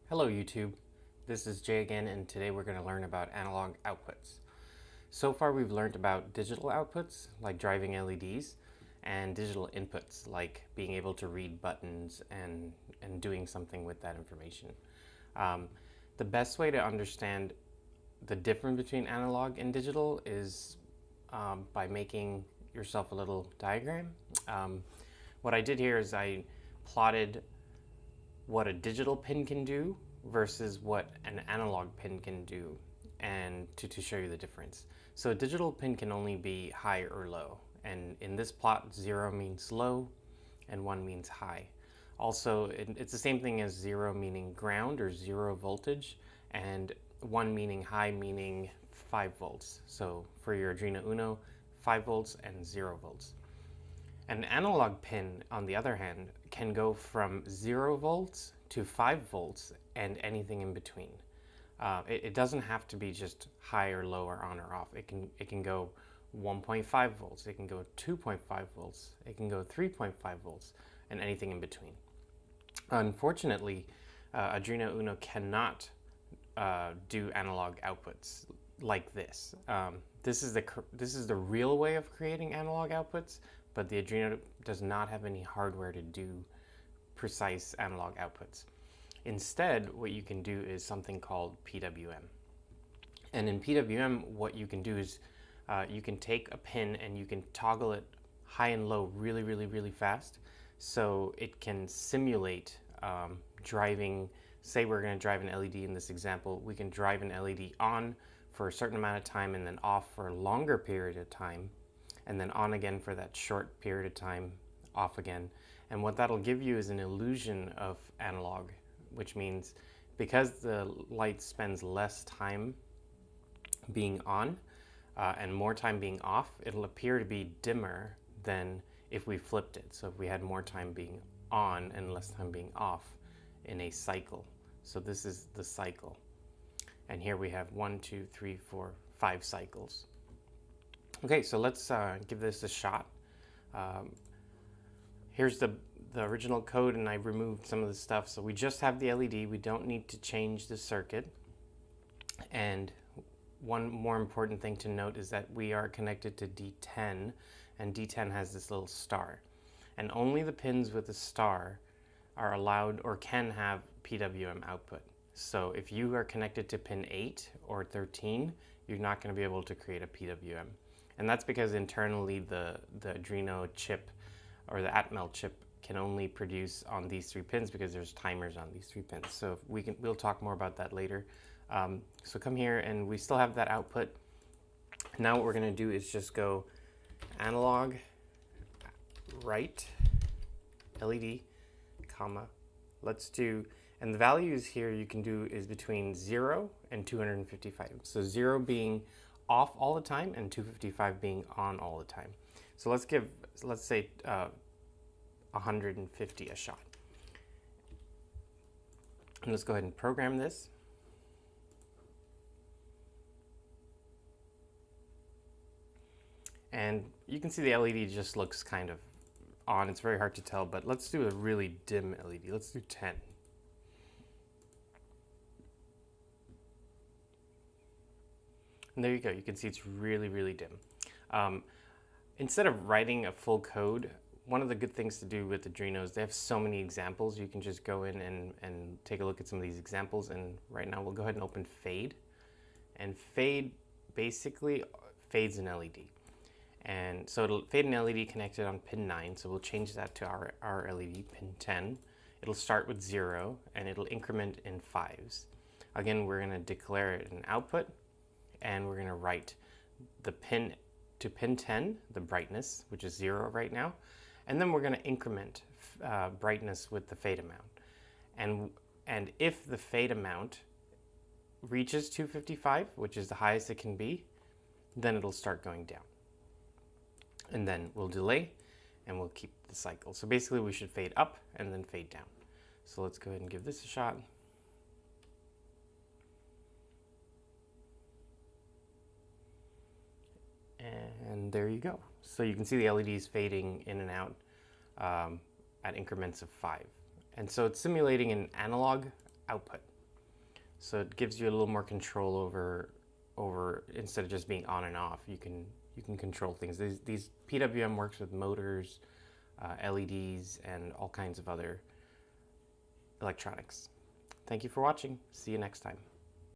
Hello YouTube, this is Jay again, and today we're going to learn about analog outputs. So far we've learned about digital outputs like driving LEDs and digital inputs like being able to read buttons and doing something with that information. The best way to understand the difference between analog and digital is by making yourself a little diagram. What I did here is I plotted what a digital pin can do versus what an analog pin can do, and to show you the difference. So a digital pin can only be high or low, and in this plot 0 means low and 1 means high. Also, it's the same thing as 0 meaning ground or 0 voltage, and 1 meaning high meaning 5 volts. So for your Arduino Uno, 5 volts and 0 volts. An analog pin, on the other hand, can go from 0 volts to 5 volts and anything in between. It doesn't have to be just high or low or on or off. It can go 1.5 volts, it can go 2.5 volts, it can go 3.5 volts, and anything in between. Unfortunately, Arduino Uno cannot do analog outputs like this. This is the real way of creating analog outputs, but the Arduino does not have any hardware to do precise analog outputs. Instead, what you can do is something called PWM. And in PWM, what you can do is you can take a pin and you can toggle it high and low really fast, so it can simulate driving. Say we're going to drive an LED in this example, we can drive an LED on for a certain amount of time and then off for a longer period of time, and then on again for that short period of time, off again. And what that'll give you is an illusion of analog, which means because the light spends less time being on and more time being off, it'll appear to be dimmer than if we flipped it. So if we had more time being on and less time being off in a cycle. So this is the cycle. And here we have 1, 2, 3, 4, 5 cycles. Okay, so let's give this a shot. Here's the original code, and I removed some of the stuff. So we just have the LED. We don't need to change the circuit. And one more important thing to note is that we are connected to D10, and D10 has this little star. And only the pins with the star are allowed or can have PWM output. So if you are connected to pin 8 or 13, you're not going to be able to create a PWM. And that's because internally the Arduino chip or the Atmel chip can only produce on these 3 pins because there's timers on these 3 pins. So we'll talk more about that later. So come here, and we still have that output. Now what we're going to do is just go analog write LED, comma. Let's do, and the values here you can do is between 0 and 255. So 0 being off all the time and 255 being on all the time. So let's say 150 a shot. And let's go ahead and program this. And you can see the LED just looks kind of on. It's very hard to tell, but let's do a really dim LED. Let's do 10. And there you go. You can see it's really dim. Instead of writing a full code, one of the good things to do with the Arduino is they have so many examples. You can just go in and take a look at some of these examples. And right now we'll go ahead and open Fade. And Fade basically fades an LED. And so it'll fade an LED connected on pin 9. So we'll change that to our LED, pin 10. It'll start with 0 and it'll increment in 5s. Again, we're going to declare it an output, and we're going to write the pin to pin 10, the brightness, which is 0 right now, and then we're going to increment brightness with the fade amount. And if the fade amount reaches 255, which is the highest it can be, then it'll start going down. And then we'll delay, and we'll keep the cycle. So basically we should fade up and then fade down. So let's go ahead and give this a shot. And there you go. So you can see the LEDs fading in and out at increments of 5. And so it's simulating an analog output. So it gives you a little more control over instead of just being on and off. You can control things. These PWM works with motors, LEDs, and all kinds of other electronics. Thank you for watching. See you next time.